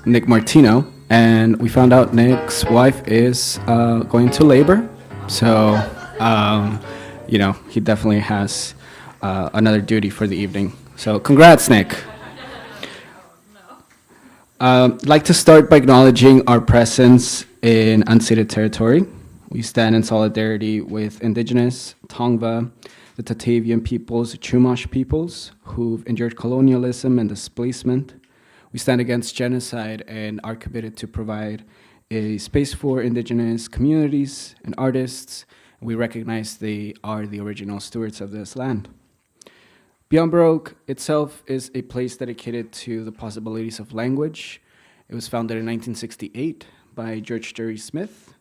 Nick Martino, and we found out Nick's wife is going to labor. So, um, he definitely has another duty for the evening. So, congrats, Nick. I'd like to start by acknowledging our presence in unceded territory. We stand in solidarity with Indigenous, Tongva, the Tatavian peoples, the Chumash peoples who've endured colonialism and displacement. We stand against genocide and are committed to provide a space for Indigenous communities and artists. We recognize they are the original stewards of this land. Beyond Baroque itself is a place dedicated to the possibilities of language. It was founded in 1968 by George Dury Smith.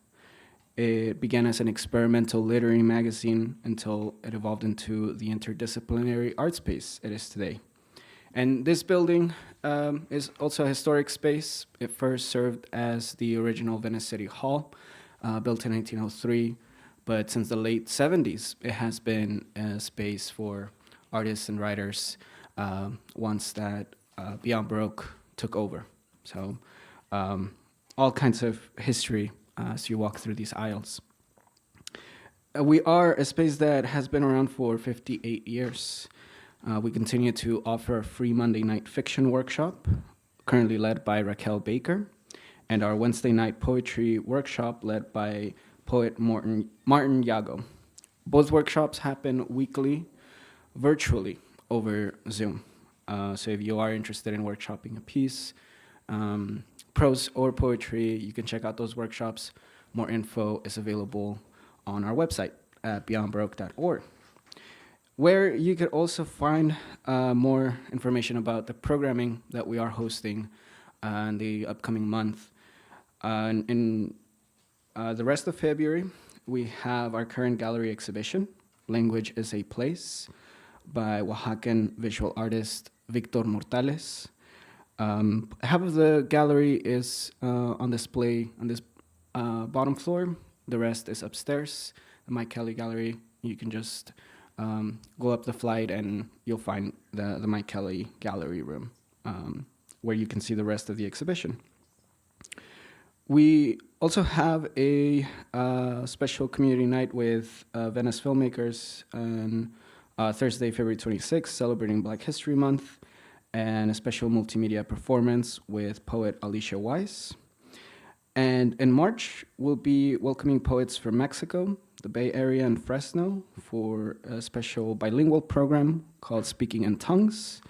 It began as an experimental literary magazine until it evolved into the interdisciplinary art space it is today. And this building is also a historic space. It first served as the original Venice City Hall, built in 1903, but since the late 70s, it has been a space for artists and writers once that Beyond Baroque took over. So all kinds of history as you walk through these aisles. We are a space that has been around for 58 years. We continue to offer a free Monday night fiction workshop, currently led by Raquel Baker, and our Wednesday night poetry workshop led by poet Martin Yago. Both workshops happen weekly, virtually over Zoom. So if you are interested in workshopping a piece, prose or poetry, you can check out those workshops. More info is available on our website at beyondbaroque.org, where you could also find more information about the programming that we are hosting in the upcoming month. In the rest of February, we have our current gallery exhibition, Language is a Place, by Oaxacan visual artist Victor Mortales. Half of the gallery is on display on this bottom floor. The rest is upstairs, the Mike Kelly Gallery. You can just go up the flight and you'll find the Mike Kelly Gallery room, where you can see the rest of the exhibition. We also have a special community night with Venice filmmakers on Thursday, February 26th, celebrating Black History Month, and a special multimedia performance with poet Alicia Weiss. And in March, we'll be welcoming poets from Mexico, the Bay Area, and Fresno for a special bilingual program called Speaking in Tongues.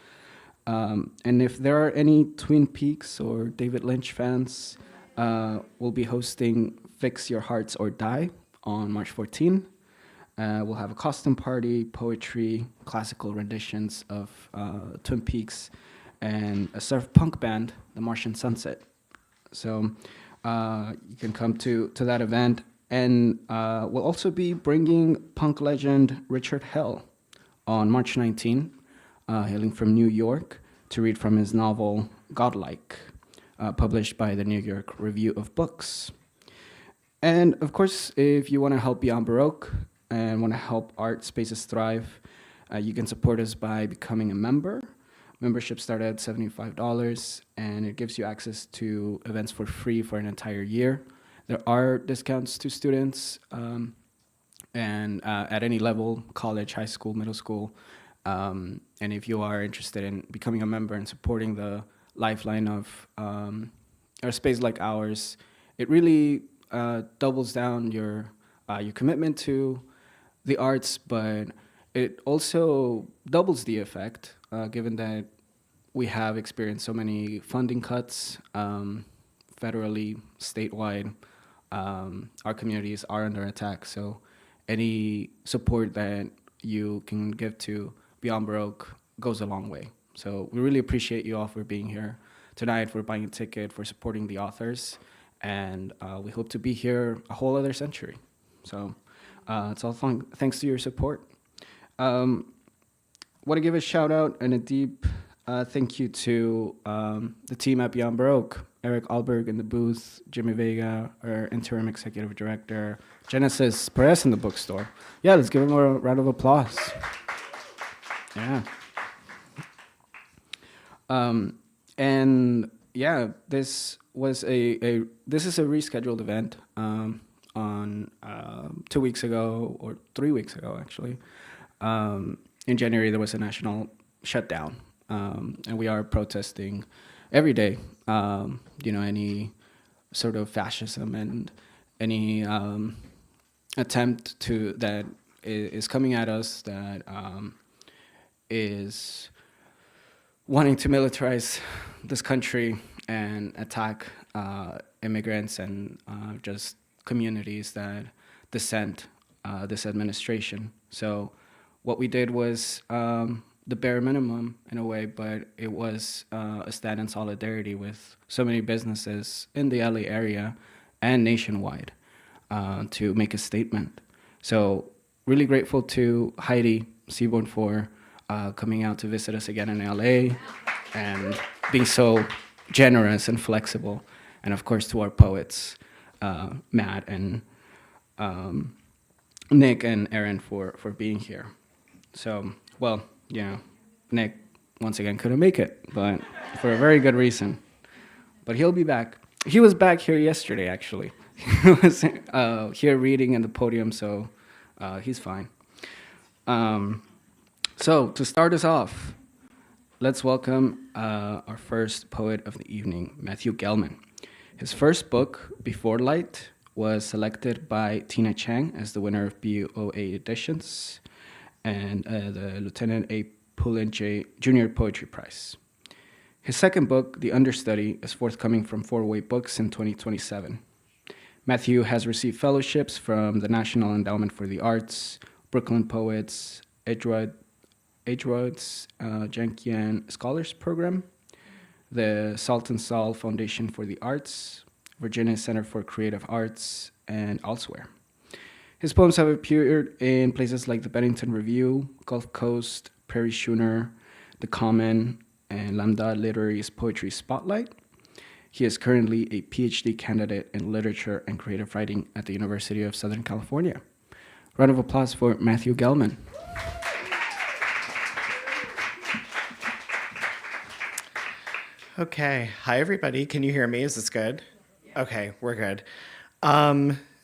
And if there are any Twin Peaks or David Lynch fans, we'll be hosting Fix Your Hearts or Die on March 14. We'll have a costume party, poetry, classical renditions of Twin Peaks, and a surf punk band, the Martian Sunset. So you can come to that event. And we'll also be bringing punk legend Richard Hell on March 19, hailing from New York, to read from his novel Godlike, published by the New York Review of Books. And of course, if you want to help Beyond Baroque and want to help art spaces thrive, you can support us by becoming a member. Membership starts at $75, and it gives you access to events for free for an entire year. There are discounts to students, and at any level, college, high school, middle school. And if you are interested in becoming a member and supporting the lifeline of a space like ours, it really doubles down your commitment to the arts, but it also doubles the effect, given that we have experienced so many funding cuts federally, statewide. Our communities are under attack, so any support that you can give to Beyond Baroque goes a long way. So we really appreciate you all for being here tonight, for buying a ticket, for supporting the authors, and we hope to be here a whole other century. So it's all thanks to your support. Want to give a shout out and a deep thank you to the team at Beyond Baroque, Eric Alberg in the booth, Jimmy Vega, our interim executive director, Genesis Perez in the bookstore. Yeah, let's give him a round of applause. Yeah. And yeah, this is a rescheduled event on 2 weeks ago or 3 weeks ago actually. In January there was a national shutdown, and we are protesting every day. Any sort of fascism and any attempt to that is coming at us that is wanting to militarize this country and attack immigrants and just communities that dissent this administration. So what we did was the bare minimum in a way, but it was a stand in solidarity with so many businesses in the LA area and nationwide to make a statement. So really grateful to Heidi Seaborn for coming out to visit us again in LA and being so generous and flexible. And of course to our poets, Matt and Nick and Erin for being here. So, well, Nick once again couldn't make it, but for a very good reason. But he'll be back. He was back here yesterday, actually. He was here reading in the podium, so he's fine. So to start us off, let's welcome our first poet of the evening, Matthew Gellman. His first book, Before Light, was selected by Tina Chang as the winner of BOA editions and the Lieutenant A. Pullen Junior Poetry Prize. His second book, The Understudy, is forthcoming from Four Way Books in 2027. Matthew has received fellowships from the National Endowment for the Arts, Brooklyn Poets, Adroit Journal Scholars Program, the Salt and Sol Foundation for the Arts, Virginia Center for Creative Arts, and elsewhere. His poems have appeared in places like the Bennington Review, Gulf Coast, Prairie Schooner, The Common, and Lambda Literary's Poetry Spotlight. He is currently a PhD candidate in literature and creative writing at the University of Southern California. Round of applause for Matthew Gellman. Okay. Hi, everybody. Can you hear me? Is this good? Okay, we're good.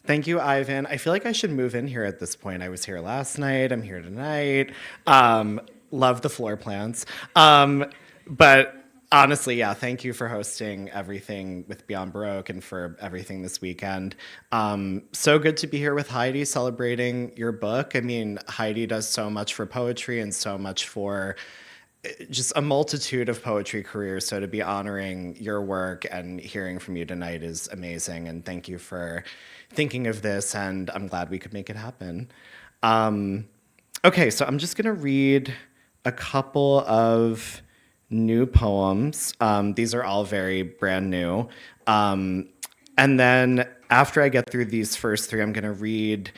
Thank you, Ivan. I feel like I should move in here at this point. I was here last night. I'm here tonight. Love the floor plans. But honestly, yeah, thank you for hosting everything with Beyond Baroque and for everything this weekend. So good to be here with Heidi celebrating your book. I mean, Heidi does so much for poetry and so much for just a multitude of poetry careers. So to be honoring your work and hearing from you tonight is amazing. And thank you for thinking of this. And I'm glad we could make it happen. Okay, so I'm just going to read a couple of new poems. These are all very brand new. And then after I get through these first three, I'm going to read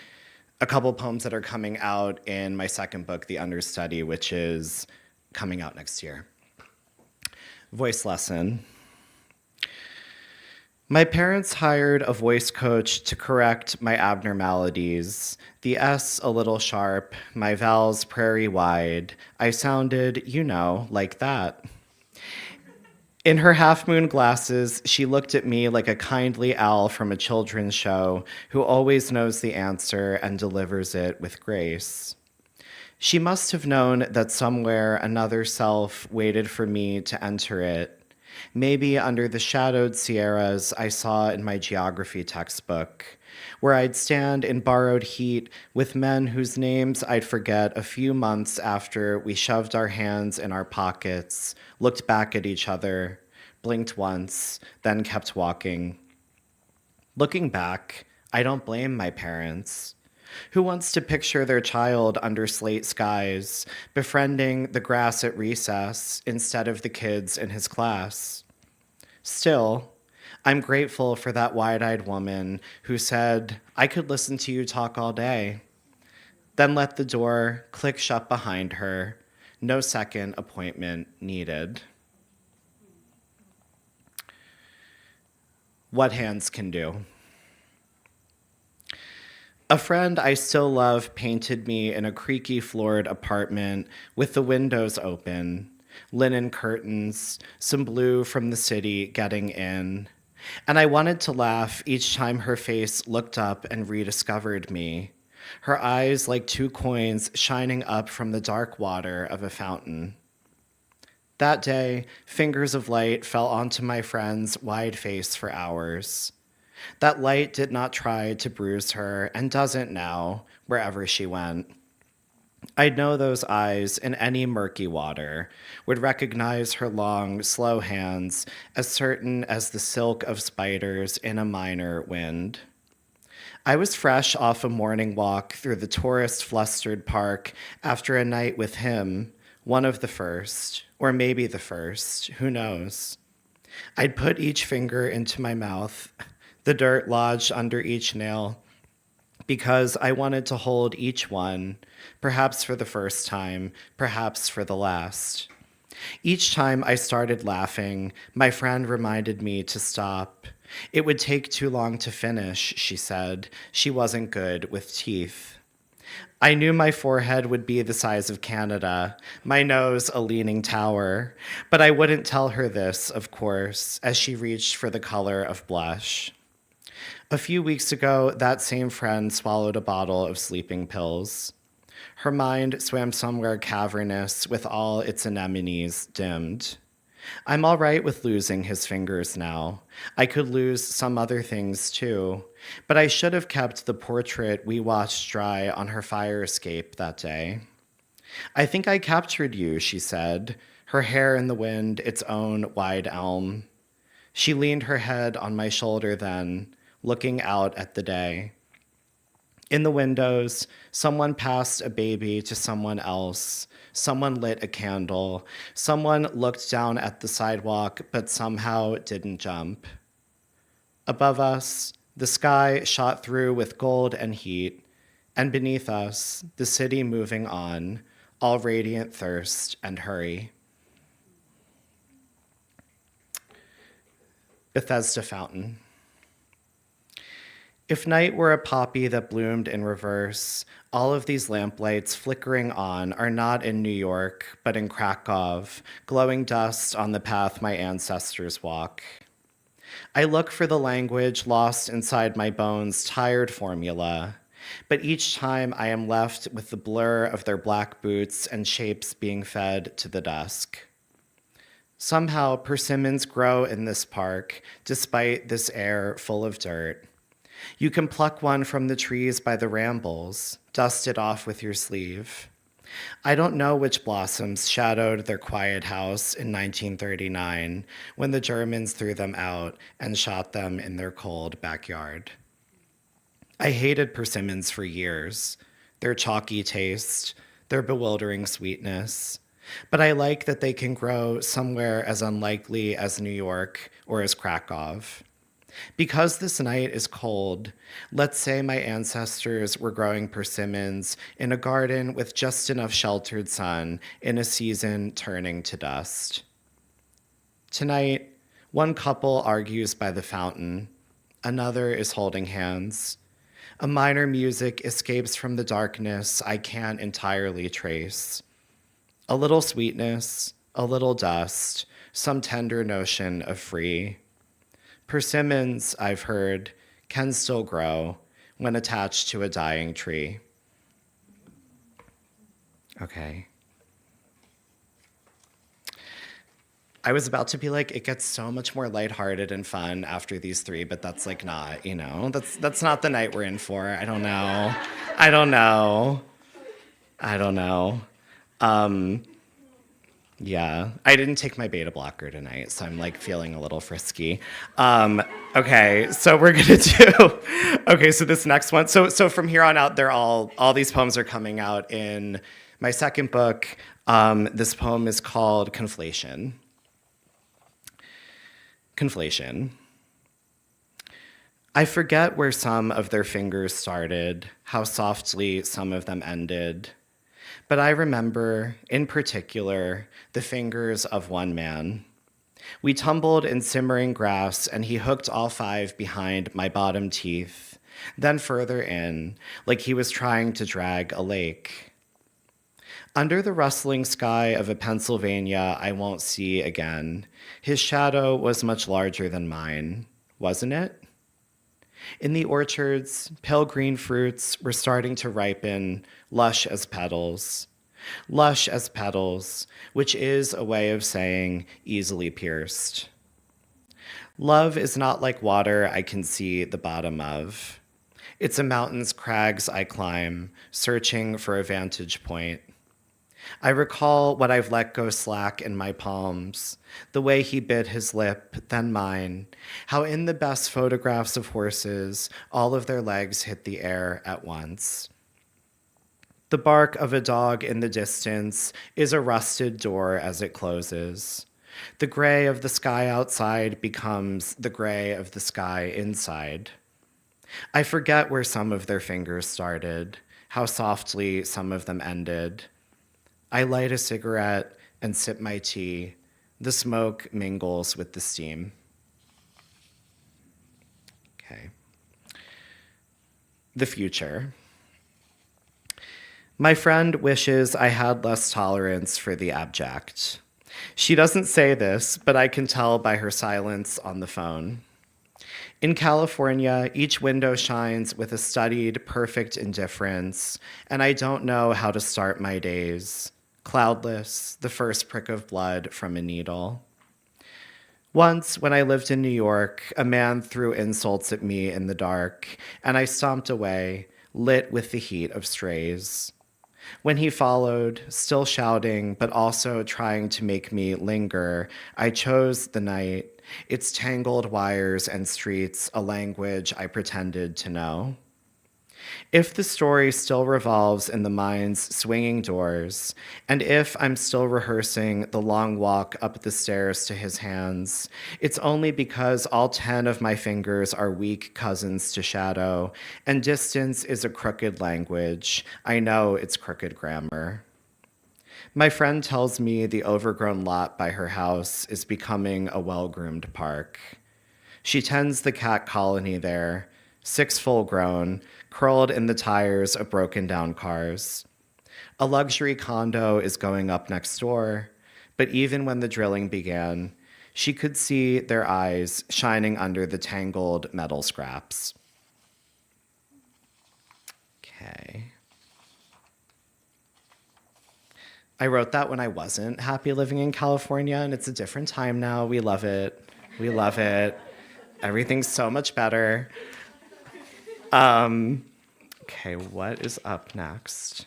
a couple poems that are coming out in my second book, The Understudy, which is coming out next year. Voice lesson. My parents hired a voice coach to correct my abnormalities. The S a little sharp, my vowels prairie wide. I sounded, like that. In her half-moon glasses, she looked at me like a kindly owl from a children's show who always knows the answer and delivers it with grace. She must have known that somewhere another self waited for me to enter it. Maybe under the shadowed Sierras I saw in my geography textbook, where I'd stand in borrowed heat with men whose names I'd forget a few months after we shoved our hands in our pockets, looked back at each other, blinked once, then kept walking. Looking back, I don't blame my parents. Who wants to picture their child under slate skies, befriending the grass at recess instead of the kids in his class? Still, I'm grateful for that wide-eyed woman who said, I could listen to you talk all day. Then let the door click shut behind her. No second appointment needed. What hands can do. A friend I still love painted me in a creaky floored apartment with the windows open, linen curtains, some blue from the city getting in. And I wanted to laugh each time her face looked up and rediscovered me, her eyes like two coins shining up from the dark water of a fountain. That day, fingers of light fell onto my friend's wide face for hours. That light did not try to bruise her and doesn't now, wherever she went. I'd know those eyes in any murky water, would recognize her long, slow hands as certain as the silk of spiders in a minor wind. I was fresh off a morning walk through the tourist-flustered park after a night with him, one of the first, or maybe the first, who knows. I'd put each finger into my mouth, the dirt lodged under each nail, because I wanted to hold each one, perhaps for the first time, perhaps for the last. Each time I started laughing, my friend reminded me to stop. It would take too long to finish, she said. She wasn't good with teeth. I knew my forehead would be the size of Canada, my nose a leaning tower, but I wouldn't tell her this, of course, as she reached for the color of blush. A few weeks ago, that same friend swallowed a bottle of sleeping pills. Her mind swam somewhere cavernous with all its anemones dimmed. I'm all right with losing his fingers now. I could lose some other things too, but I should have kept the portrait we watched dry on her fire escape that day. I think I captured you, she said, her hair in the wind, its own wide elm. She leaned her head on my shoulder then, looking out at the day. In the windows, someone passed a baby to someone else. Someone lit a candle. Someone looked down at the sidewalk, but somehow didn't jump. Above us, the sky shot through with gold and heat, and beneath us, the city moving on, all radiant thirst and hurry. Bethesda Fountain. If night were a poppy that bloomed in reverse, all of these lamplights flickering on are not in New York, but in Krakow, glowing dust on the path my ancestors walk. I look for the language lost inside my bones' tired formula, but each time I am left with the blur of their black boots and shapes being fed to the dusk. Somehow, persimmons grow in this park, despite this air full of dirt. You can pluck one from the trees by the rambles, dust it off with your sleeve. I don't know which blossoms shadowed their quiet house in 1939 when the Germans threw them out and shot them in their cold backyard. I hated persimmons for years, their chalky taste, their bewildering sweetness, but I like that they can grow somewhere as unlikely as New York or as Krakow. Because this night is cold, let's say my ancestors were growing persimmons in a garden with just enough sheltered sun in a season turning to dust. Tonight, one couple argues by the fountain, another is holding hands. A minor music escapes from the darkness I can't entirely trace. A little sweetness, a little dust, some tender notion of free. Persimmons, I've heard, can still grow when attached to a dying tree. Okay. I was about to be like, it gets so much more lighthearted and fun after these three, but that's like not, that's not the night we're in for. I don't know. Yeah, I didn't take my beta blocker tonight, so I'm like feeling a little frisky. Okay, so we're gonna do. Okay, so this next one. So from here on out, they're all these poems are coming out in my second book. This poem is called Conflation. Conflation. I forget where some of their fingers started, how softly some of them ended. But I remember, in particular, the fingers of one man. We tumbled in simmering grass, and he hooked all five behind my bottom teeth, then further in, like he was trying to drag a lake. Under the rustling sky of a Pennsylvania I won't see again, his shadow was much larger than mine, wasn't it? In the orchards, pale green fruits were starting to ripen, lush as petals. Lush as petals, which is a way of saying easily pierced. Love is not like water I can see the bottom of. It's a mountain's crags I climb, searching for a vantage point. I recall what I've let go slack in my palms, the way he bit his lip, then mine, how in the best photographs of horses, all of their legs hit the air at once. The bark of a dog in the distance is a rusted door as it closes. The gray of the sky outside becomes the gray of the sky inside. I forget where some of their fingers started, how softly some of them ended. I light a cigarette and sip my tea. The smoke mingles with the steam. Okay. The future. My friend wishes I had less tolerance for the abject. She doesn't say this, but I can tell by her silence on the phone. In California, each window shines with a studied, perfect indifference, and I don't know how to start my days. Cloudless, the first prick of blood from a needle. Once, when I lived in New York, a man threw insults at me in the dark, and I stomped away, lit with the heat of strays. When he followed, still shouting, but also trying to make me linger, I chose the night, its tangled wires and streets, a language I pretended to know. If the story still revolves in the mind's swinging doors, and if I'm still rehearsing the long walk up the stairs to his hands, it's only because all 10 of my fingers are weak cousins to shadow, and distance is a crooked language. I know it's crooked grammar. My friend tells me the overgrown lot by her house is becoming a well-groomed park. She tends the cat colony there, 6 full-grown, curled in the tires of broken-down cars. A luxury condo is going up next door, but even when the drilling began, she could see their eyes shining under the tangled metal scraps. Okay. I wrote that when I wasn't happy living in California, and it's a different time now. We love it. We love it. Everything's so much better. Okay, what is up next?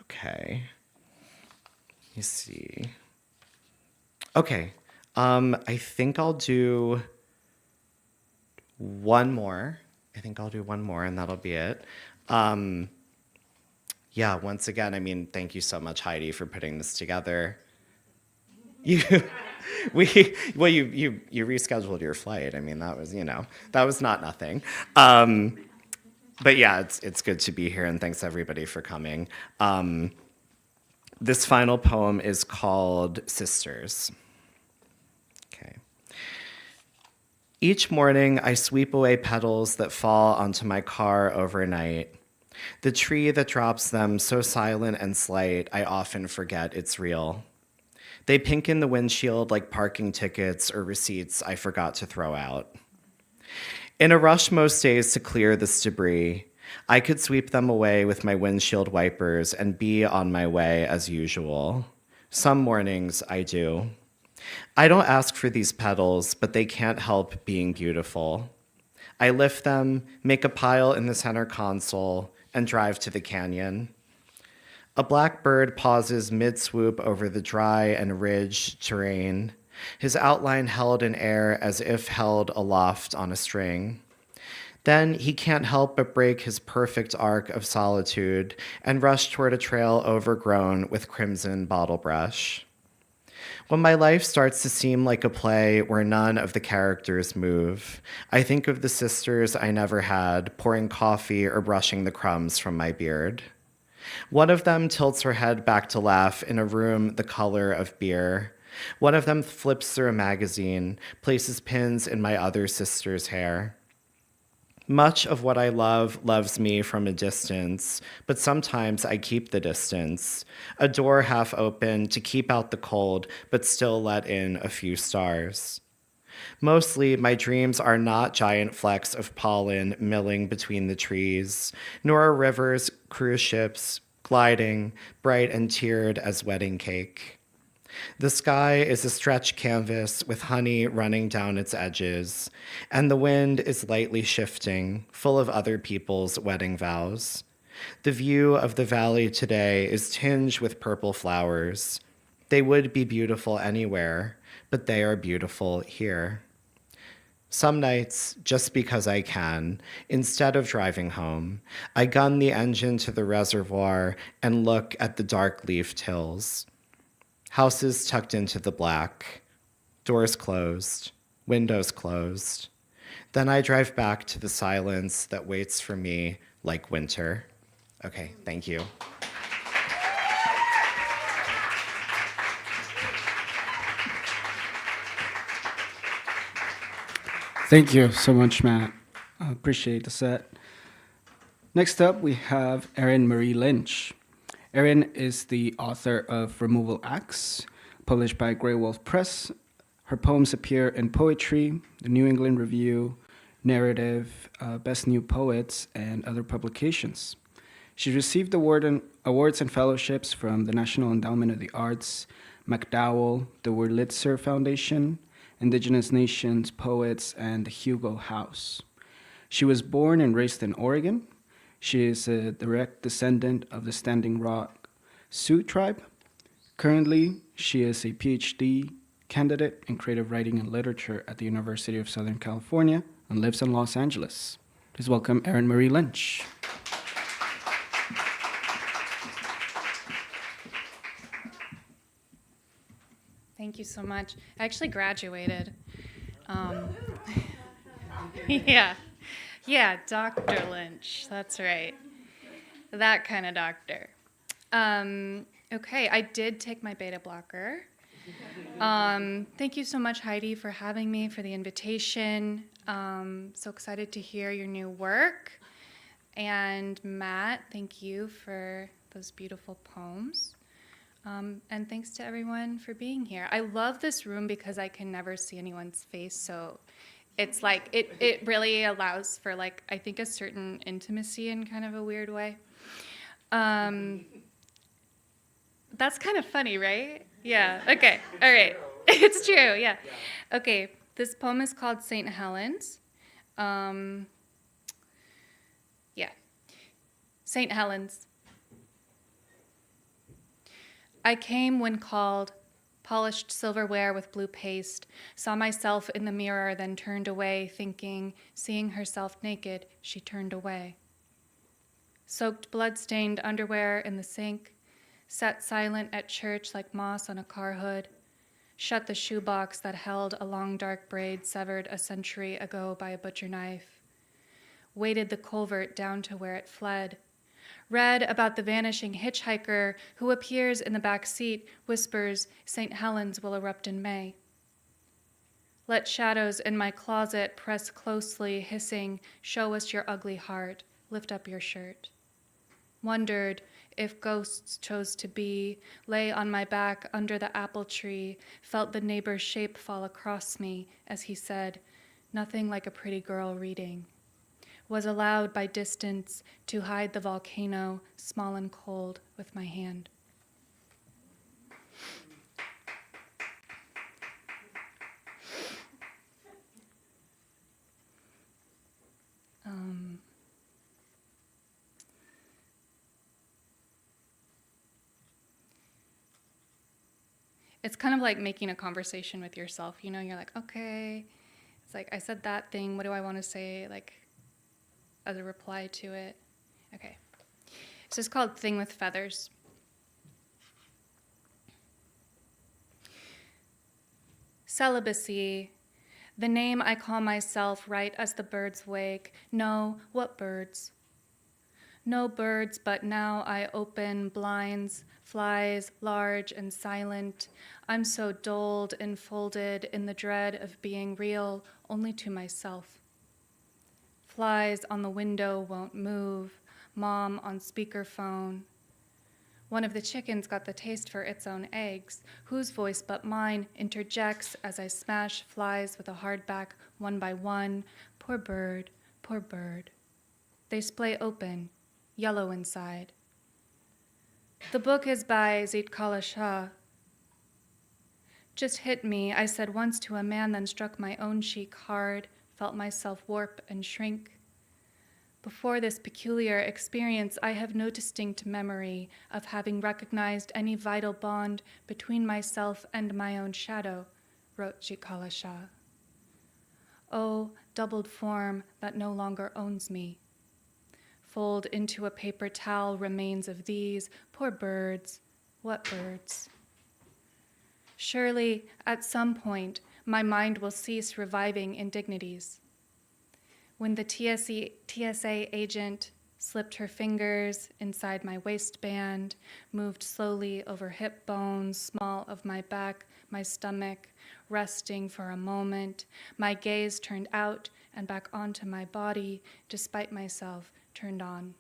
Okay. Let me see. Okay. I think I'll do one more. And that'll be it. Yeah, once again, thank you so much, Heidi, for putting this together. You rescheduled your flight. That was not nothing. But yeah, it's good to be here, and thanks everybody for coming. This final poem is called Sisters. Okay. Each morning, I sweep away petals that fall onto my car overnight. The tree that drops them so silent and slight, I often forget it's real. They pinken the windshield like parking tickets or receipts I forgot to throw out. In a rush most days to clear this debris, I could sweep them away with my windshield wipers and be on my way as usual. Some mornings I do. I don't ask for these petals, but they can't help being beautiful. I lift them, make a pile in the center console, and drive to the canyon. A blackbird pauses mid-swoop over the dry and ridged terrain, his outline held in air as if held aloft on a string. Then he can't help but break his perfect arc of solitude and rush toward a trail overgrown with crimson bottle brush. When my life starts to seem like a play where none of the characters move, I think of the sisters I never had, pouring coffee or brushing the crumbs from my beard. One of them tilts her head back to laugh in a room the color of beer. One of them flips through a magazine, places pins in my other sister's hair. Much of what I love loves me from a distance, but sometimes I keep the distance. A door half open to keep out the cold, but still let in a few stars. Mostly, my dreams are not giant flecks of pollen milling between the trees, nor are rivers, cruise ships, gliding, bright and tiered as wedding cake. The sky is a stretched canvas with honey running down its edges, and the wind is lightly shifting, full of other people's wedding vows. The view of the valley today is tinged with purple flowers. They would be beautiful anywhere, but they are beautiful here. Some nights, just because I can, instead of driving home, I gun the engine to the reservoir and look at the dark-leafed hills. Houses tucked into the black, doors closed, windows closed. Then I drive back to the silence that waits for me like winter. Okay, thank you. Thank you so much, Matt. I appreciate the set. Next up, we have Erin Marie Lynch. Erin is the author of Removal Acts, published by Grey Wolf Press. Her poems appear in Poetry, the New England Review, Narrative, Best New Poets, and other publications. She received awards and fellowships from the National Endowment of the Arts, MacDowell, the Wurlitzer Foundation, Indigenous Nations Poets, and the Hugo House. She was born and raised in Oregon. She is a direct descendant of the Standing Rock Sioux tribe. Currently, she is a PhD candidate in creative writing and literature at the University of Southern California and lives in Los Angeles. Please welcome Erin Marie Lynch. Thank you so much. I actually graduated. Yeah, Dr. Lynch. That's right. That kind of doctor. Okay, I did take my beta blocker. Thank you so much, Heidi, for having me, for the invitation. So excited to hear your new work. And Matt, thank you for those beautiful poems. And thanks to everyone for being here. I love this room because I can never see anyone's face, so it's like, it really allows for, like, I think a certain intimacy in kind of a weird way. That's kind of funny, right? Yeah, okay, all right. It's true, yeah. Okay, this poem is called St. Helens. Yeah. St. Helens. I came when called, polished silverware with blue paste, saw myself in the mirror, then turned away, thinking, seeing herself naked, she turned away. Soaked blood-stained underwear in the sink, sat silent at church like moss on a car hood, shut the shoebox that held a long dark braid severed a century ago by a butcher knife, waded the culvert down to where it fled, read about the vanishing hitchhiker who appears in the back seat, whispers, St. Helens will erupt in May. Let shadows in my closet press closely, hissing, show us your ugly heart, lift up your shirt. Wondered if ghosts chose to be, lay on my back under the apple tree, felt the neighbor's shape fall across me as he said, nothing like a pretty girl reading. Was allowed by distance to hide the volcano, small and cold, with my hand. It's kind of like making a conversation with yourself. You know, you're like, okay, it's like I said that thing. What do I want to say? Like, as a reply to it. Okay. So it's called Thing with Feathers. Celibacy, the name I call myself right as the birds wake. No, what birds? No birds, but now I open blinds, flies large and silent. I'm so dulled and folded in the dread of being real only to myself. Flies on the window won't move. Mom on speakerphone. One of the chickens got the taste for its own eggs. Whose voice but mine interjects as I smash flies with a hardback one by one. Poor bird, poor bird. They splay open, yellow inside. The book is by Zitkala Shah. Just hit me, I said once to a man, then struck my own cheek hard, felt myself warp and shrink. Before this peculiar experience, I have no distinct memory of having recognized any vital bond between myself and my own shadow, wrote Jikala Shah. Oh, doubled form that no longer owns me. Fold into a paper towel remains of these, poor birds, what birds? Surely, at some point, my mind will cease reviving indignities. When the TSA agent slipped her fingers inside my waistband, moved slowly over hip bones, small of my back, my stomach, resting for a moment, my gaze turned out and back onto my body, despite myself turned on.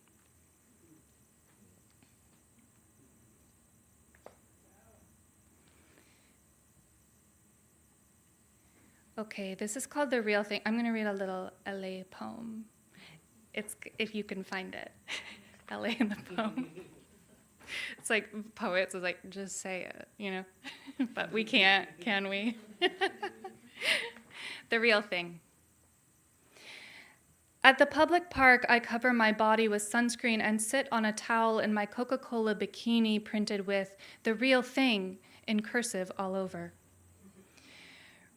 Okay, this is called The Real Thing. I'm going to read a little LA poem. It's if you can find it. LA in the poem. It's like poets is like, just say it, you know? But we can't, can we? The Real Thing. At the public park, I cover my body with sunscreen and sit on a towel in my Coca-Cola bikini printed with "The Real Thing" in cursive all over.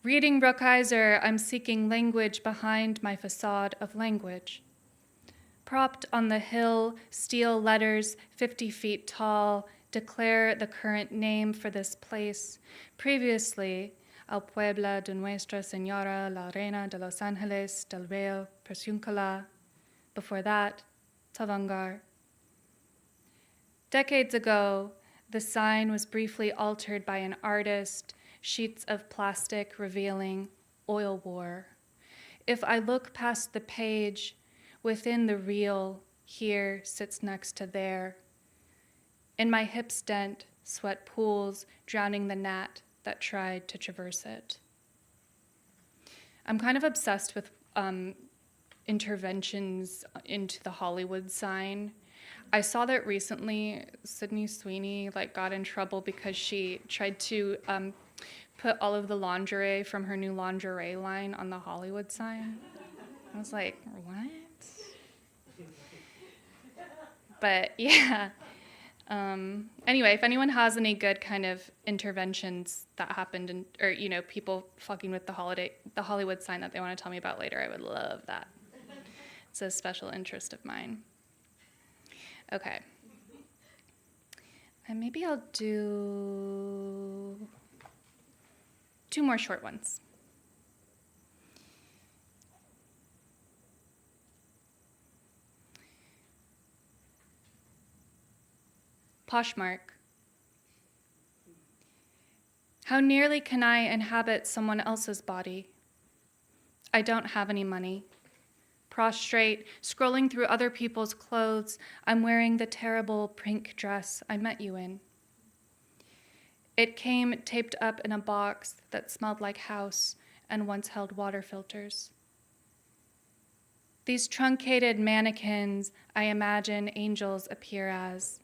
Reading Brookhiser, I'm seeking language behind my facade of language. Propped on the hill, steel letters 50 feet tall declare the current name for this place. Previously, Al Puebla de Nuestra Señora la Reina de Los Angeles del Rio Persuncula. Before that, Tavangar. Decades ago, the sign was briefly altered by an artist, sheets of plastic revealing oil war. If I look past the page, within the real, here sits next to there. In my hip stent, sweat pools, drowning the gnat that tried to traverse it. I'm kind of obsessed with interventions into the Hollywood sign. I saw that recently Sydney Sweeney got in trouble because she tried to put all of the lingerie from her new lingerie line on the Hollywood sign. I was like, what? But yeah. Anyway, if anyone has any good kind of interventions that happened, or people fucking with the Hollywood sign that they want to tell me about later, I would love that. It's a special interest of mine. Okay. And maybe I'll do 2 more short ones. Poshmark. How nearly can I inhabit someone else's body? I don't have any money. Prostrate, scrolling through other people's clothes, I'm wearing the terrible pink dress I met you in. It came taped up in a box that smelled like house and once held water filters. These truncated mannequins I imagine angels appear as,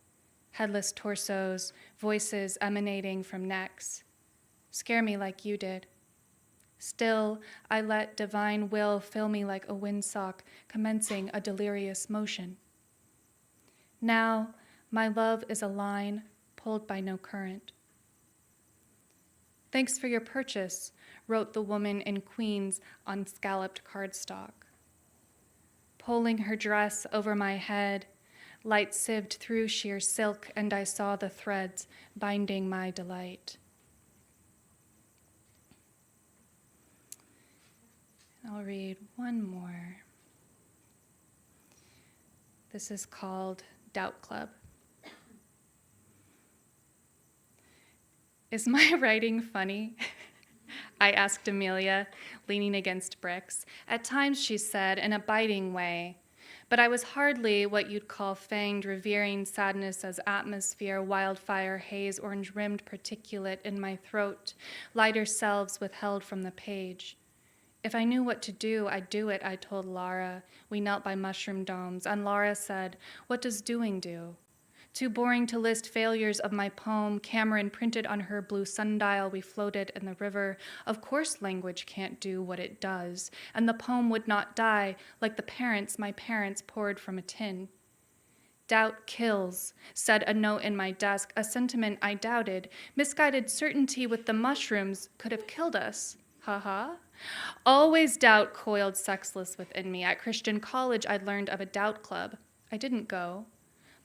headless torsos, voices emanating from necks, scare me like you did. Still, I let divine will fill me like a windsock, commencing a delirious motion. Now, my love is a line pulled by no current. Thanks for your purchase, wrote the woman in Queens on scalloped cardstock. Pulling her dress over my head, light sieved through sheer silk, and I saw the threads binding my delight. I'll read one more. This is called Doubt Club. Is my writing funny? I asked Amelia, leaning against bricks. At times, she said, in a biting way. But I was hardly what you'd call fanged, revering sadness as atmosphere, wildfire haze, orange-rimmed particulate in my throat, lighter selves withheld from the page. If I knew what to do, I'd do it, I told Laura. We knelt by mushroom domes, and Laura said, what does doing do? Too boring to list failures of my poem, Cameron printed on her blue sundial, we floated in the river. Of course language can't do what it does, and the poem would not die like the parents my parents poured from a tin. Doubt kills, said a note in my desk, a sentiment I doubted. Misguided certainty with the mushrooms could have killed us. Ha. Always doubt coiled sexless within me. At Christian college, I'd learned of a doubt club. I didn't go.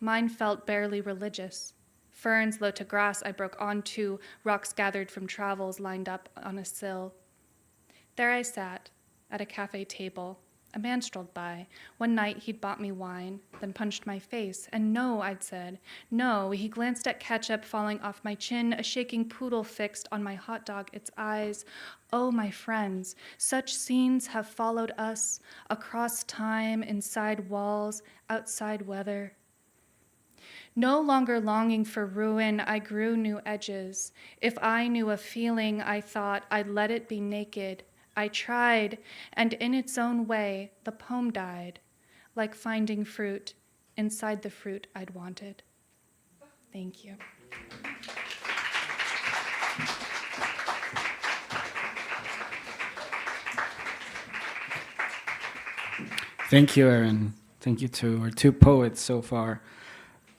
Mine felt barely religious. Ferns low to grass I broke onto, rocks gathered from travels lined up on a sill. There I sat, at a cafe table. A man strolled by. One night he'd bought me wine, then punched my face. And no, I'd said. No, he glanced at ketchup falling off my chin, a shaking poodle fixed on my hot dog, its eyes. Oh, my friends, such scenes have followed us, across time, inside walls, outside weather. No longer longing for ruin, I grew new edges. If I knew a feeling, I thought I'd let it be naked. I tried, and in its own way, the poem died, like finding fruit inside the fruit I'd wanted. Thank you. Thank you, Erin. Thank you to our two poets so far.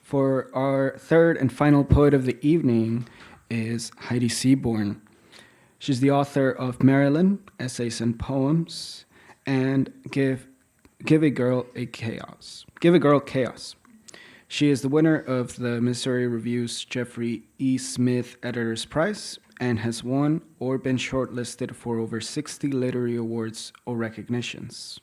For our third and final poet of the evening is Heidi Seaborn. She's the author of Marilyn, Essays and Poems, and Give a Girl Chaos. She is the winner of the Missouri Review's Jeffrey E. Smith Editor's Prize and has won or been shortlisted for over 60 literary awards or recognitions.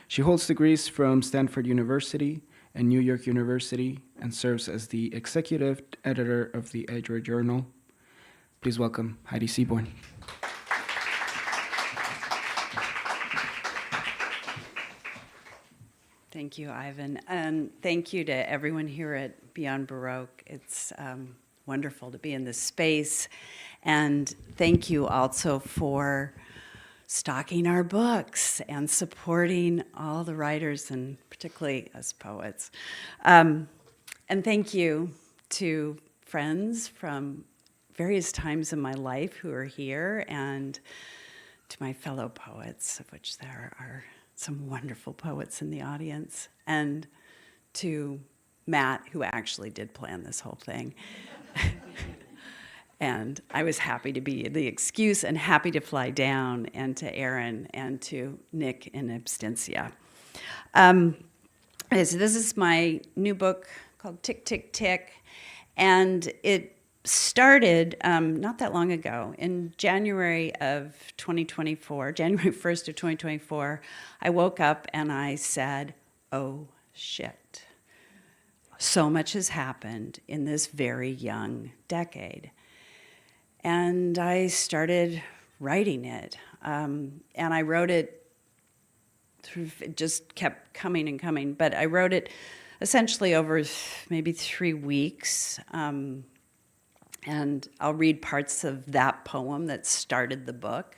She holds degrees from Stanford University and New York University and serves as the executive editor of the Adroit Journal. Please welcome Heidi Seaborn. Thank you, Ivan. And thank you to everyone here at Beyond Baroque. It's wonderful to be in this space. And thank you also for stocking our books and supporting all the writers and particularly us poets. And thank you to friends from various times in my life who are here and to my fellow poets, of which there are some wonderful poets in the audience, and to Matt, who actually did plan this whole thing. And I was happy to be the excuse and happy to fly down, and to Erin and to Nick in absentia. So this is my new book called Tick, Tick, Tick, and it started not that long ago. In January of 2024, January 1st of 2024, I woke up and I said, oh, shit. So much has happened in this very young decade. And I started writing it. And I wrote it, it just kept coming and coming, but I wrote it essentially over maybe 3 weeks. And I'll read parts of that poem that started the book.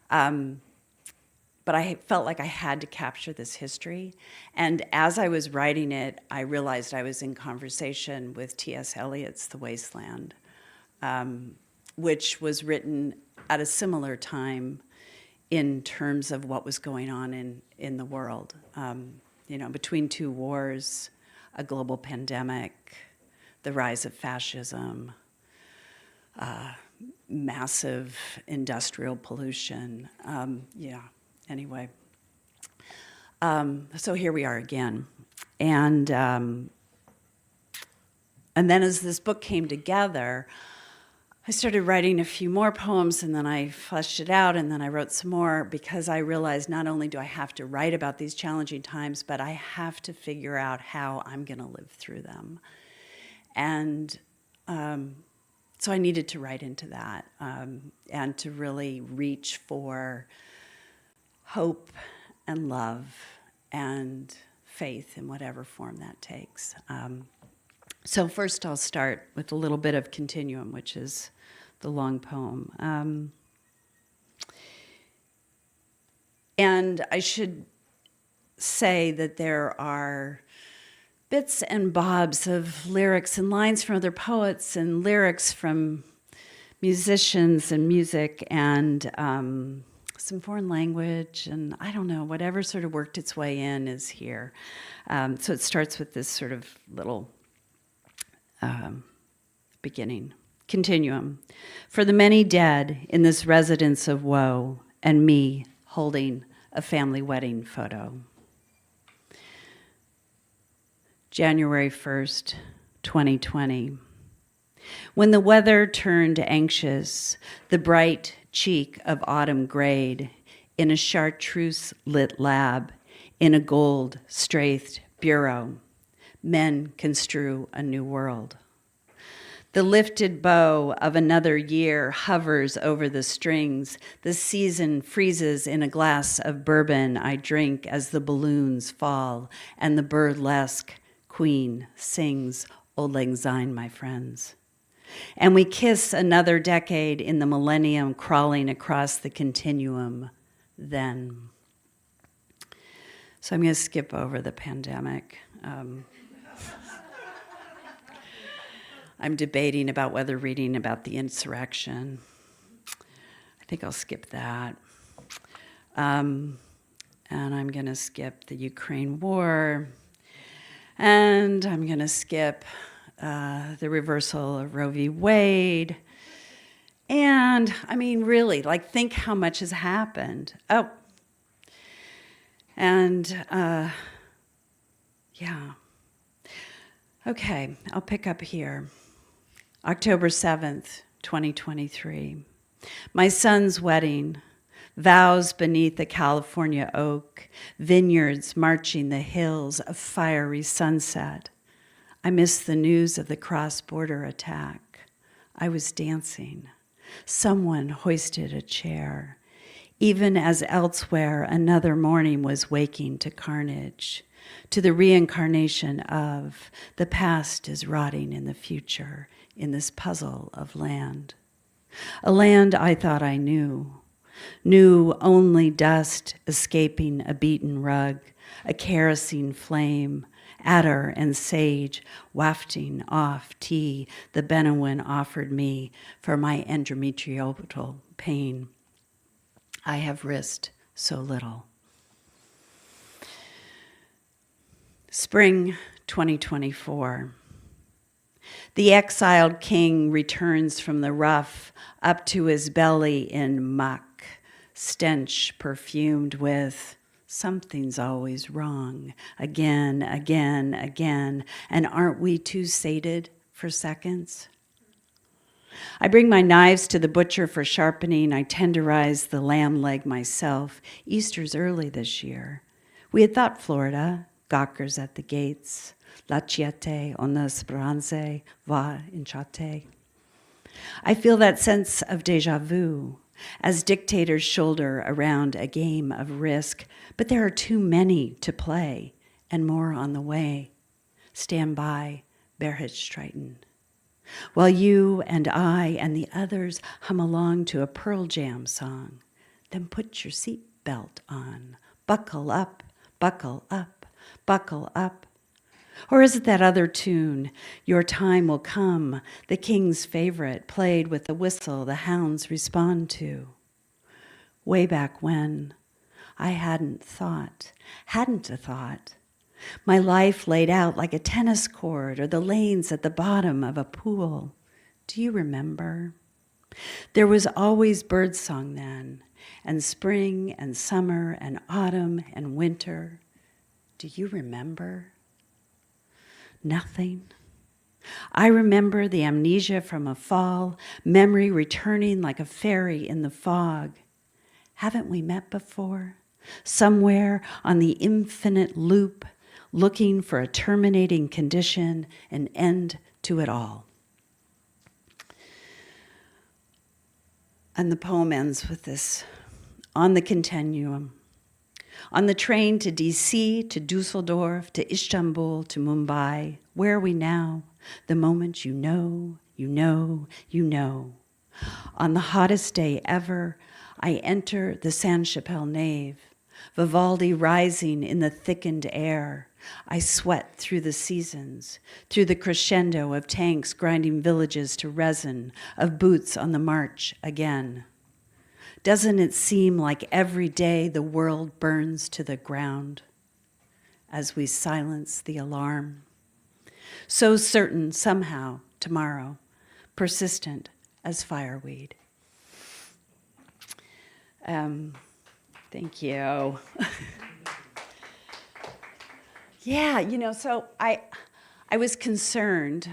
But I felt like I had to capture this history. And as I was writing it, I realized I was in conversation with T.S. Eliot's The Wasteland, which was written at a similar time in terms of what was going on in the world. Between two wars, a global pandemic, the rise of fascism, massive industrial pollution. Anyway. So here we are again. And then as this book came together, I started writing a few more poems, and then I fleshed it out, and then I wrote some more because I realized not only do I have to write about these challenging times, but I have to figure out how I'm going to live through them. And So I needed to write into that and to really reach for hope and love and faith in whatever form that takes. So first I'll start with a little bit of Continuum, which is the long poem. And I should say that there are bits and bobs of lyrics and lines from other poets and lyrics from musicians and music and some foreign language, and I don't know, whatever sort of worked its way in is here. So it starts with this sort of little beginning. Continuum. For the many dead in this residence of woe, and me holding a family wedding photo. January 1st, 2020. When the weather turned anxious, the bright cheek of autumn grayed in a chartreuse-lit lab, in a gold-strathed bureau, men construe a new world. The lifted bow of another year hovers over the strings. The season freezes in a glass of bourbon I drink as the balloons fall, and the burlesque queen sings Auld Lang Syne, my friends. And we kiss another decade in the millennium crawling across the continuum then. So I'm going to skip over the pandemic. I'm debating about whether reading about the insurrection. I think I'll skip that. And I'm going to skip the Ukraine war. And I'm going to skip the reversal of Roe v. Wade. And, I mean, really, like, think how much has happened. Oh. And, yeah. Okay, I'll pick up here. October 7th, 2023. My son's wedding. Vows beneath a California oak. Vineyards marching the hills of fiery sunset. I missed the news of the cross-border attack. I was dancing. Someone hoisted a chair. Even as elsewhere, another morning was waking to carnage, to the reincarnation of the past is rotting in the future, in this puzzle of land. A land I thought I knew only dust escaping a beaten rug, a kerosene flame, adder and sage wafting off tea the Benowin offered me for my endometrial pain. I have risked so little. Spring 2024. The exiled king returns from the rough up to his belly in muck, stench perfumed with something's always wrong, again, again, again, and aren't we too sated for seconds? I bring my knives to the butcher for sharpening. I tenderize the lamb leg myself. Easter's early this year. We had thought Florida, gawkers at the gates, Laciate, ona speranze, va inchate. I feel that sense of déjà vu as dictators shoulder around a game of risk, but there are too many to play and more on the way. Stand by, Berhit Streiton. While you and I and the others hum along to a Pearl Jam song, then put your seat belt on. Buckle up, buckle up, buckle up. Or is it that other tune, Your Time Will Come, the king's favorite, played with the whistle the hounds respond to? Way back when, I hadn't a thought. My life laid out like a tennis court or the lanes at the bottom of a pool. Do you remember? There was always birdsong then, and spring and summer and autumn and winter. Do you remember? Nothing. I remember the amnesia from a fall, memory returning like a fairy in the fog. Haven't we met before? Somewhere on the infinite loop, looking for a terminating condition, an end to it all. And the poem ends with this: on the continuum, on the train to DC, to Dusseldorf, to Istanbul, to Mumbai, where are we now? The moment you know, you know, you know. On the hottest day ever, I enter the Sainte-Chapelle nave, Vivaldi rising in the thickened air. I sweat through the seasons, through the crescendo of tanks grinding villages to resin, of boots on the march again. Doesn't it seem like every day the world burns to the ground as we silence the alarm? So certain somehow tomorrow, persistent as fireweed. Thank you. Yeah, so I was concerned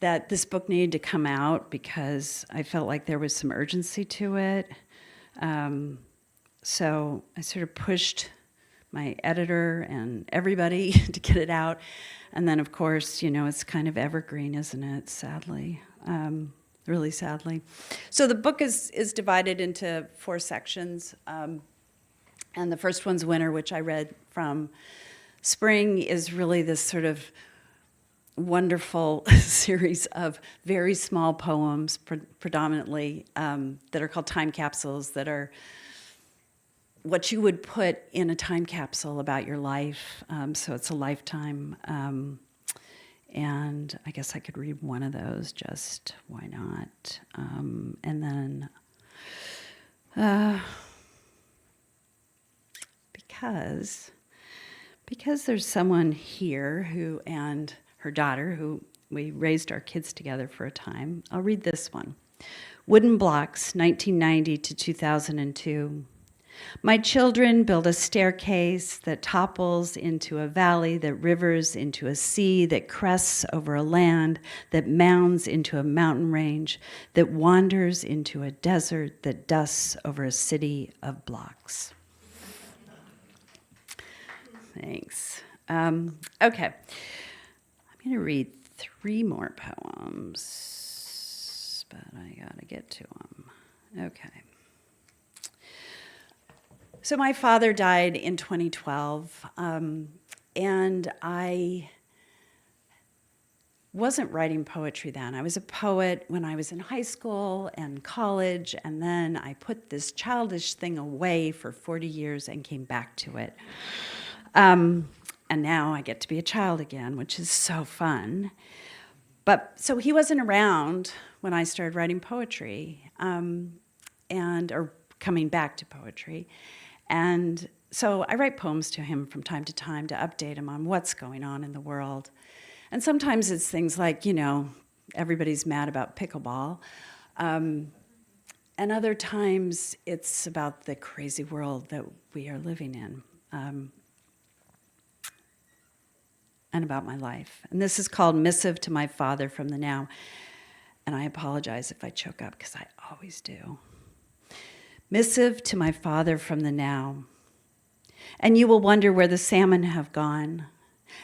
that this book needed to come out because I felt like there was some urgency to it. So I sort of pushed my editor and everybody to get it out. And then, of course, it's kind of evergreen, isn't it? Sadly, really sadly. So the book is divided into 4 sections. And the first one's Winter, which I read from. Spring is really this sort of wonderful series of very small poems, predominantly, that are called time capsules, that are what you would put in a time capsule about your life. So it's a lifetime. And I guess I could read one of those, just why not? And then, because there's someone here who, and her daughter, who we raised our kids together for a time, I'll read this one. Wooden Blocks, 1990 to 2002. My children build a staircase that topples into a valley, that rivers into a sea, that crests over a land, that mounds into a mountain range, that wanders into a desert, that dusts over a city of blocks. Thanks. Okay. I'm going to read 3 more poems, but I got to get to them. Okay. So my father died in 2012, and I wasn't writing poetry then. I was a poet when I was in high school and college, and then I put this childish thing away for 40 years and came back to it. And now I get to be a child again, which is so fun. But so he wasn't around when I started writing poetry, or coming back to poetry. And so I write poems to him from time to time to update him on what's going on in the world. And sometimes it's things like, everybody's mad about pickleball. And other times it's about the crazy world that we are living in. And about my life. And this is called Missive to My Father from the Now. And I apologize if I choke up, because I always do. Missive to my father from the now. And you will wonder where the salmon have gone.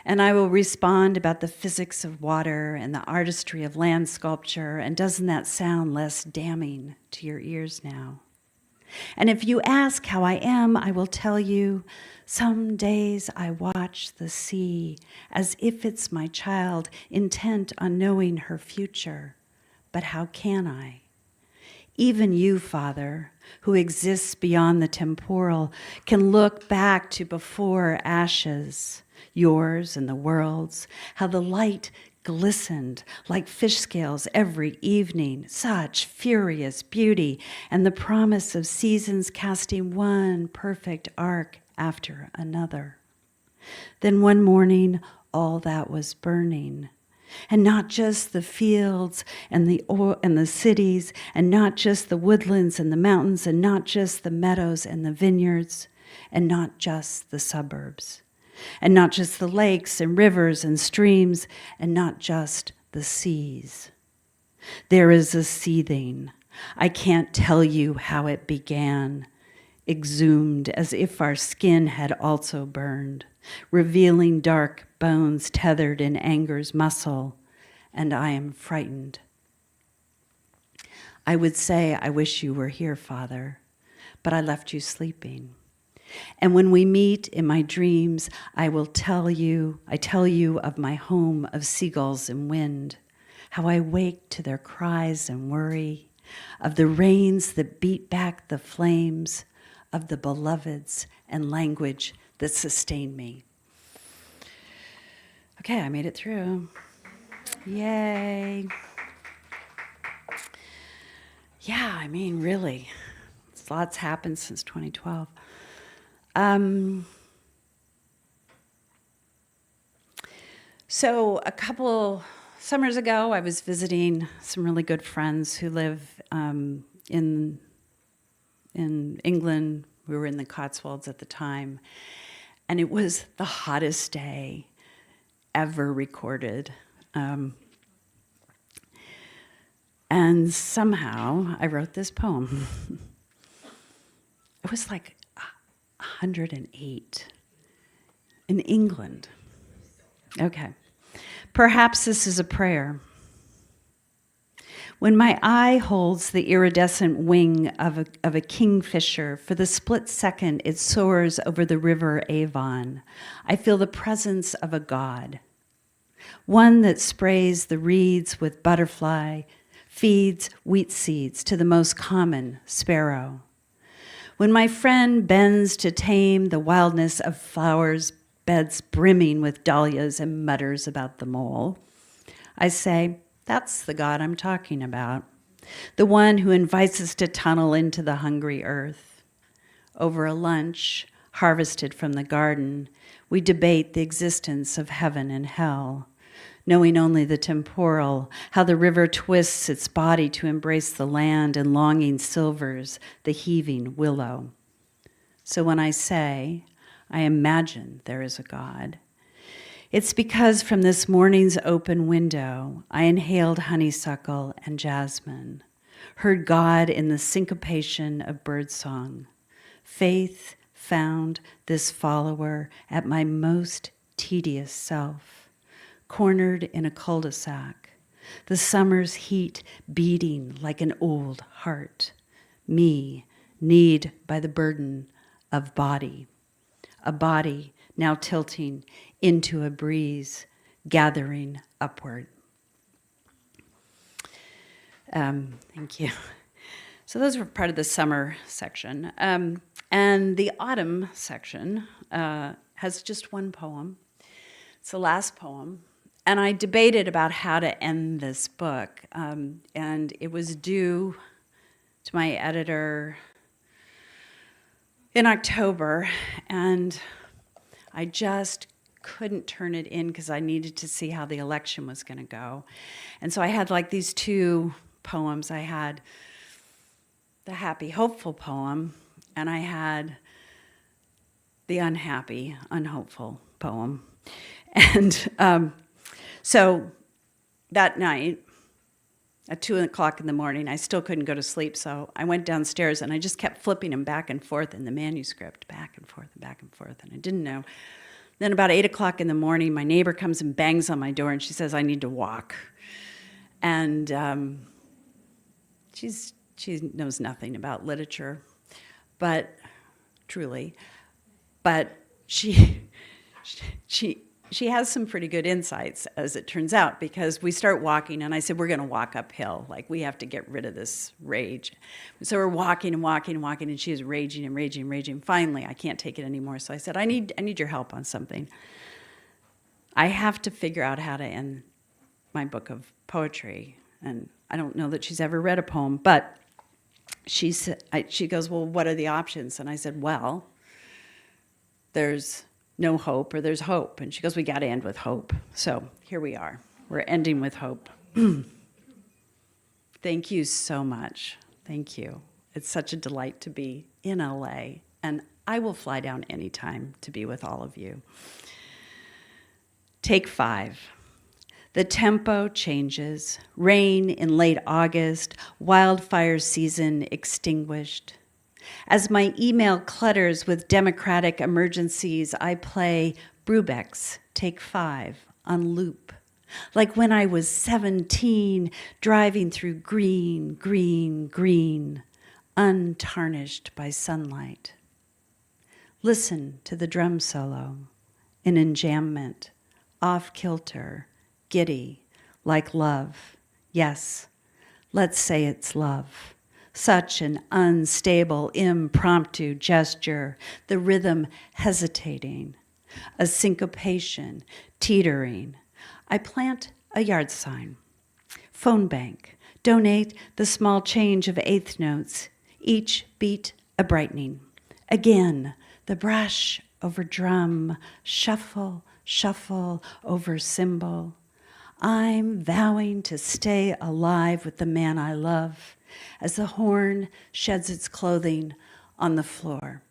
And I will respond about the physics of water and the artistry of land sculpture. And doesn't that sound less damning to your ears now? And if you ask how I am, I will tell you, some days I watch the sea as if it's my child, intent on knowing her future. But how can I? Even you, Father, who exists beyond the temporal, can look back to before ashes, yours and the world's, how the light glistened like fish scales every evening, such furious beauty, and the promise of seasons casting one perfect arc after another. Then one morning, all that was burning. And not just the fields and the cities, and not just the woodlands and the mountains, and not just the meadows and the vineyards, and not just the suburbs, and not just the lakes and rivers and streams, and not just the seas. There is a seething. I can't tell you how it began, exhumed as if our skin had also burned, revealing dark bones tethered in anger's muscle, and I am frightened. I would say, I wish you were here, Father, but I left you sleeping. And when we meet in my dreams, I tell you of my home of seagulls and wind, how I wake to their cries and worry, of the rains that beat back the flames, of the beloveds and language that sustain me. Okay, I made it through. Yay. Yeah, I mean, really, lots happened since 2012. So a couple summers ago, I was visiting some really good friends who live in England. We were in the Cotswolds at the time, and it was the hottest day ever recorded. And somehow I wrote this poem. It was like 108 in England. Okay. Perhaps this is a prayer. When my eye holds the iridescent wing of a kingfisher, for the split second it soars over the river Avon, I feel the presence of a god, one that sprays the reeds with butterfly, feeds wheat seeds to the most common sparrow. When my friend bends to tame the wildness of flowers, beds brimming with dahlias, and mutters about the mole, I say, that's the God I'm talking about, the one who invites us to tunnel into the hungry earth. Over a lunch harvested from the garden, we debate the existence of heaven and hell, knowing only the temporal, how the river twists its body to embrace the land and longing silvers the heaving willow. So when I say, I imagine there is a God, it's because from this morning's open window, I inhaled honeysuckle and jasmine, heard God in the syncopation of birdsong. Faith found this follower at my most tedious self, cornered in a cul-de-sac, the summer's heat beating like an old heart, me kneed by the burden of body, a body now tilting into a breeze, gathering upward. Thank you. So those were part of the summer section. And the autumn section has just one poem. It's the last poem. And I debated about how to end this book. And it was due to my editor in October. And I just couldn't turn it in because I needed to see how the election was going to go. And so I had like these two poems. I had the happy, hopeful poem, and I had the unhappy, unhopeful poem. And so that night, at 2 o'clock in the morning, I still couldn't go to sleep, so I went downstairs and I just kept flipping them back and forth in the manuscript, back and forth and back and forth, and I didn't know. Then about 8 o'clock in the morning, my neighbor comes and bangs on my door and she says, I need to walk. And she knows nothing about literature, but truly, but she has some pretty good insights, as it turns out, because we start walking, and I said, we're going to walk uphill. Like, we have to get rid of this rage. So we're walking and walking and walking, and she is raging and raging and raging. Finally, I can't take it anymore. So I said, I need your help on something. I have to figure out how to end my book of poetry. And I don't know that she's ever read a poem, but she goes, well, what are the options? And I said, well, there's no hope or there's hope. And she goes, we got to end with hope. So here we are. We're ending with hope. Thank you so much. Thank you. It's such a delight to be in LA, and I will fly down anytime to be with all of you. Take 5. The tempo changes. Rain in late August, wildfire season extinguished. As my email clutters with democratic emergencies, I play Brubeck's Take 5 on loop. like when I was 17, driving through green, green, green, untarnished by sunlight. Listen to the drum solo, an enjambment, off-kilter, giddy, like love. Yes, let's say it's love. Such an unstable, impromptu gesture, the rhythm hesitating, a syncopation, teetering. I plant a yard sign. Phone bank, donate the small change of eighth notes, each beat a brightening. Again, the brush over drum, shuffle, shuffle over cymbal. I'm vowing to stay alive with the man I love as the horn sheds its clothing on the floor.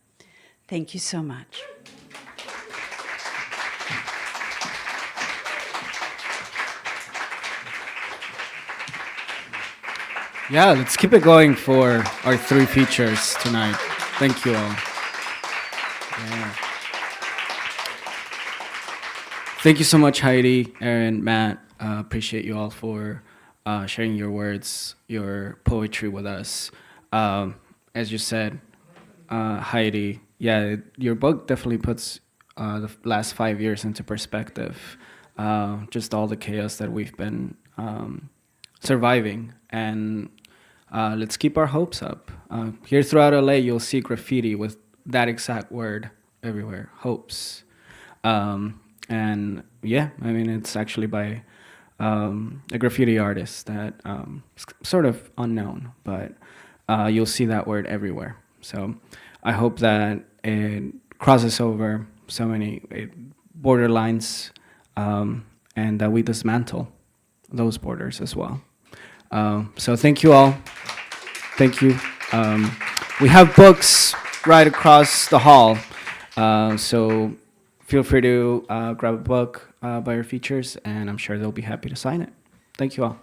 Thank you so much. Yeah, let's keep it going for our 3 features tonight. Thank you all. Yeah. Thank you so much, Heidi, Erin, Matt. Appreciate you all for sharing your words, your poetry with us. As you said, Heidi, yeah, your book definitely puts the last 5 years into perspective. Just all the chaos that we've been surviving, and let's keep our hopes up. Here throughout LA, you'll see graffiti with that exact word everywhere, hopes. And yeah, I mean, it's actually by a graffiti artist that is sort of unknown, but you'll see that word everywhere. So I hope that it crosses over so many borderlines, and that we dismantle those borders as well. So thank you all. Thank you. We have books right across the hall, so feel free to grab a book by your features, and I'm sure they'll be happy to sign it. Thank you all.